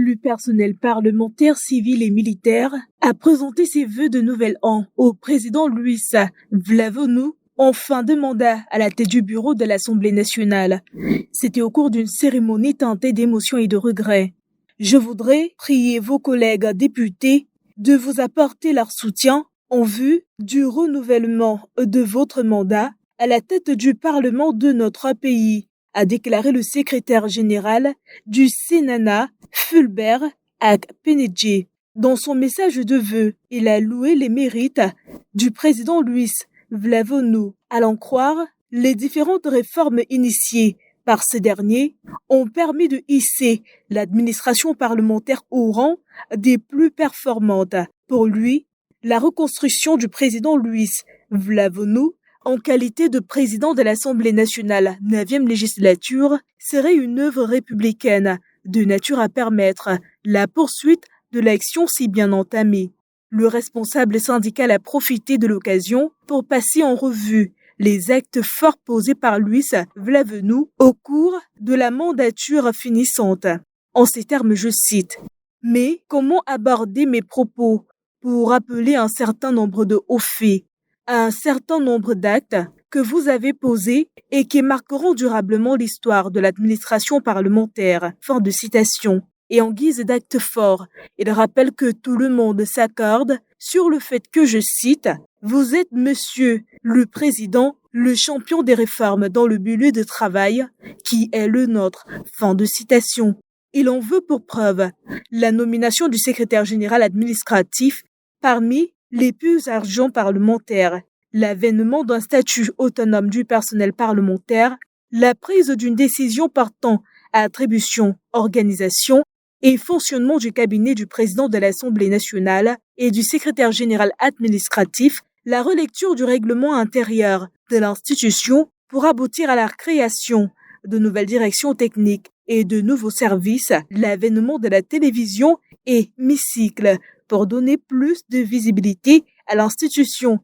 du personnel parlementaire, civil et militaire, a présenté ses vœux de nouvel an au président Luis Vlavonou en fin de mandat à la tête du bureau de l'Assemblée nationale. C'était au cours d'une cérémonie teintée d'émotion et de regret. Je voudrais prier vos collègues députés de vous apporter leur soutien en vue du renouvellement de votre mandat à la tête du Parlement de notre pays, a déclaré le secrétaire général du Sénat, Fulbert Akpenedje. Dans son message de vœux, il a loué les mérites du président Luis Vlavonou. À l'en croire, les différentes réformes initiées par ce dernier ont permis de hisser l'administration parlementaire au rang des plus performantes. Pour lui, la reconstruction du président Luis Vlavonou en qualité de président de l'Assemblée nationale 9e législature serait une œuvre républicaine de nature à permettre la poursuite de l'action si bien entamée. Le responsable syndical a profité de l'occasion pour passer en revue les actes forts posés par Luis Vlavonou au cours de la mandature finissante. En ces termes, je cite « Mais comment aborder mes propos pour rappeler un certain nombre de hauts faits, un certain nombre d'actes que vous avez posés et qui marqueront durablement l'histoire de l'administration parlementaire ». Fin de citation. Et en guise d'actes forts, il rappelle que tout le monde s'accorde sur le fait que, je cite, « Vous êtes, monsieur le président, le champion des réformes dans le milieu de travail qui est le nôtre ». Fin de citation. Il en veut pour preuve la nomination du secrétaire général administratif parmi les plus argents parlementaires, l'avènement d'un statut autonome du personnel parlementaire, la prise d'une décision portant à attribution, organisation et fonctionnement du cabinet du président de l'Assemblée nationale et du secrétaire général administratif, la relecture du règlement intérieur de l'institution pour aboutir à la création de nouvelles directions techniques et de nouveaux services, l'avènement de la télévision et hémicycle pour donner plus de visibilité à l'institution